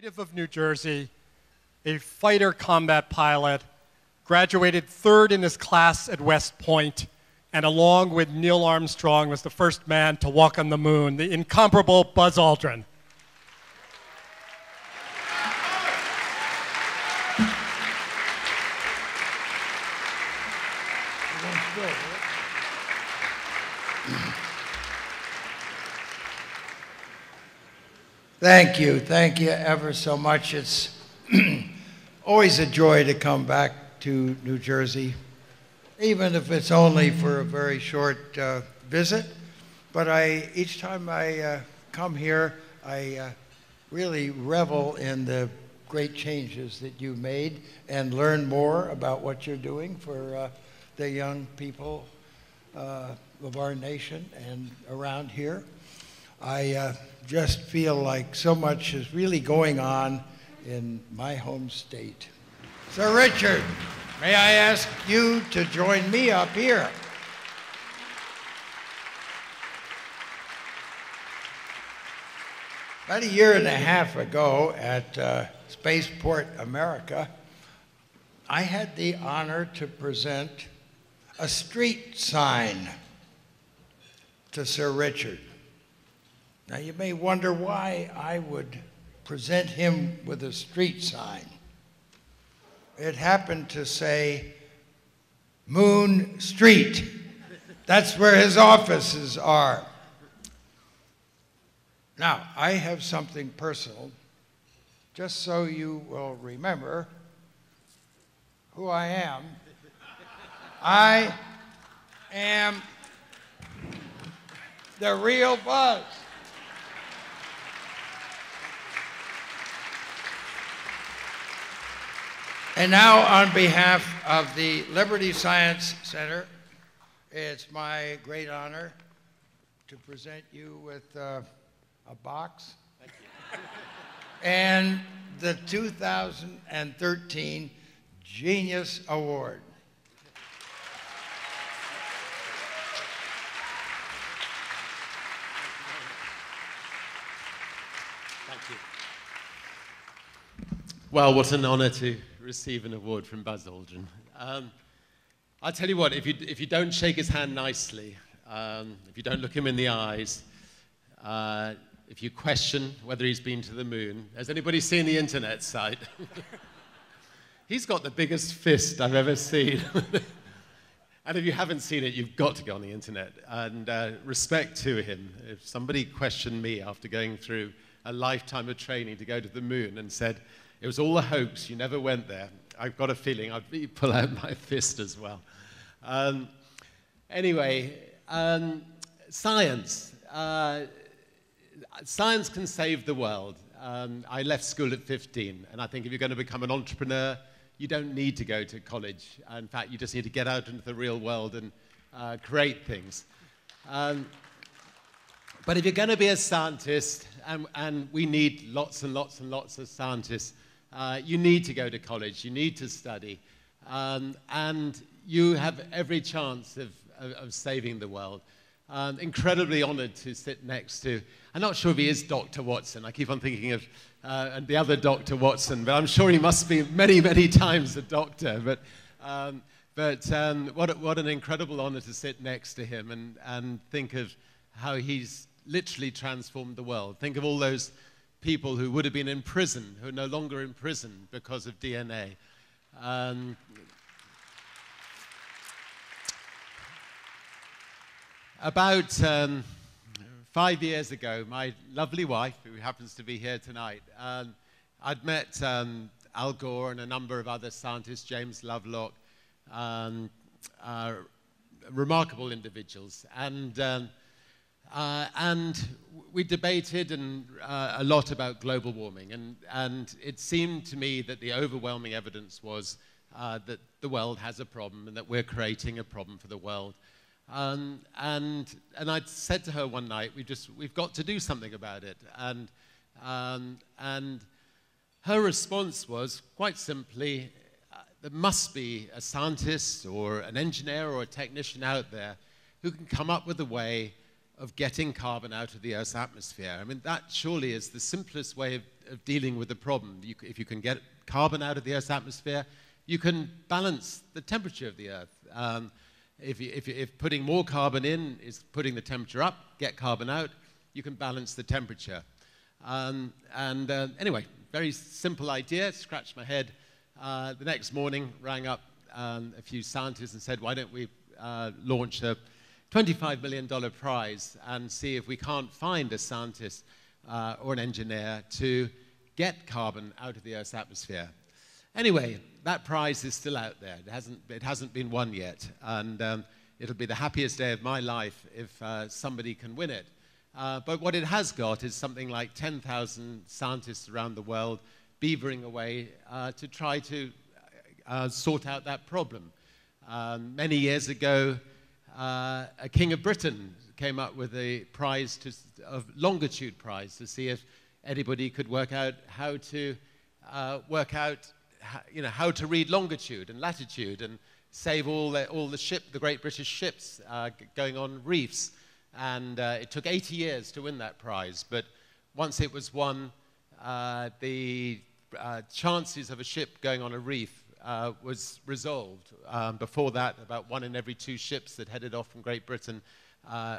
native of New Jersey, a fighter combat pilot, graduated third in his class at West Point, and along with Neil Armstrong was the first man to walk on the moon, the incomparable Buzz Aldrin. Thank you ever so much. It's always a joy to come back to New Jersey, even if it's only for a very short visit. But each time I come here, I really revel in the great changes that you made and learn more about what you're doing for the young people of our nation and around here. I just feel like so much is really going on in my home state. Sir Richard, may I ask you to join me up here? About a year and a half ago at Spaceport America, I had the honor to present a street sign to Sir Richard. Now, you may wonder why I would present him with a street sign. It happened to say Moon Street. That's where his offices are. Now, I have something personal, just so you will remember who I am. I am the real Buzz. And now, on behalf of the Liberty Science Center, it's my great honor to present you with a box. Thank you. And the 2013 Genius Award. Thank you. Well, what an honor to receive an award from Buzz Aldrin. I'll tell you what, if you don't shake his hand nicely, if you don't look him in the eyes, if you question whether he's been to the moon, has anybody seen the internet site? He's got the biggest fist I've ever seen. And if you haven't seen it, you've got to go on the internet. And respect to him. If somebody questioned me after going through a lifetime of training to go to the moon and said, it was all a hoax, you never went there, I've got a feeling I'd pull out my fist as well. Anyway, science. Science can save the world. I left school at 15, and I think if you're going to become an entrepreneur, you don't need to go to college. In fact, you just need to get out into the real world and create things. But if you're going to be a scientist, and we need lots and lots and lots of scientists, you need to go to college, you need to study, and you have every chance of saving the world. Incredibly honored to sit next to, I'm not sure if he is Dr. Watson, I keep on thinking of the other Dr. Watson, but I'm sure he must be many, many times a doctor. But what an incredible honor to sit next to him and think of how he's literally transformed the world. Think of all those people who would have been in prison, who are no longer in prison because of DNA. About 5 years ago, my lovely wife, who happens to be here tonight, I'd met Al Gore and a number of other scientists, James Lovelock, remarkable individuals. And we debated a lot about global warming, and it seemed to me that the overwhelming evidence was that the world has a problem and that we're creating a problem for the world. And I said to her one night, we've got to do something about it. And her response was quite simply, there must be a scientist or an engineer or a technician out there who can come up with a way of getting carbon out of the Earth's atmosphere. I mean, that surely is the simplest way of dealing with the problem. If you can get carbon out of the Earth's atmosphere, you can balance the temperature of the Earth. If putting more carbon in is putting the temperature up, get carbon out, you can balance the temperature. Anyway, very simple idea, scratched my head. The next morning, rang up a few scientists and said, why don't we launch a $25 million prize and see if we can't find a scientist or an engineer to get carbon out of the Earth's atmosphere. Anyway, that prize is still out there. It hasn't been won yet, and it'll be the happiest day of my life if somebody can win it. But what it has got is something like 10,000 scientists around the world beavering away to try to sort out that problem. Many years ago, a king of Britain came up with a prize, a longitude prize, to see if anybody could work out how to how to read longitude and latitude and save all the great British ships going on reefs. And it took 80 years to win that prize. But once it was won, the chances of a ship going on a reef was resolved. Before that, about 1 in every 2 ships that headed off from Great Britain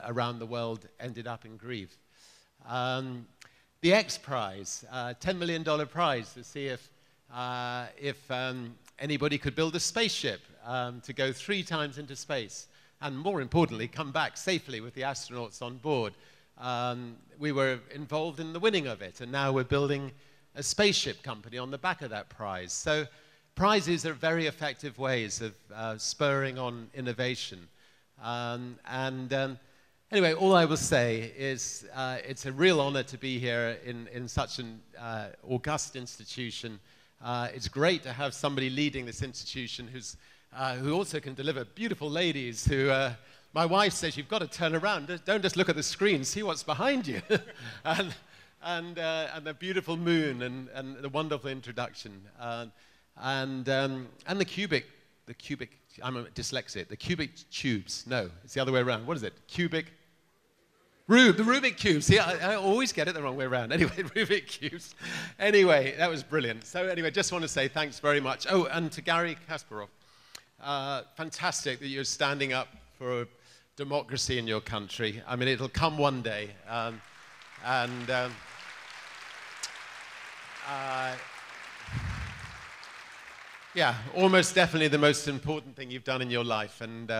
around the world ended up in grief. The X Prize, $10 million prize to see if anybody could build a spaceship to go 3 times into space, and more importantly, come back safely with the astronauts on board. We were involved in the winning of it, and now we're building a spaceship company on the back of that prize. So prizes are very effective ways of spurring on innovation. Anyway, all I will say is it's a real honor to be here in such an august institution. It's great to have somebody leading this institution who also can deliver beautiful ladies who, my wife says, you've got to turn around, don't just look at the screen, see what's behind you. and the beautiful moon and the wonderful introduction. And the cubic, I'm dyslexic, the cubic tubes, no, it's the other way around. What is it? The Rubik cube. See, I always get it the wrong way around. Anyway, Rubik cubes. Anyway, that was brilliant. So anyway, just want to say thanks very much. Oh, and to Gary Kasparov, fantastic that you're standing up for democracy in your country. I mean, it'll come one day. Yeah, almost definitely the most important thing you've done in your life, and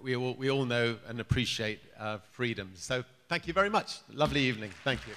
we all know and appreciate freedom. So thank you very much. Lovely evening. Thank you.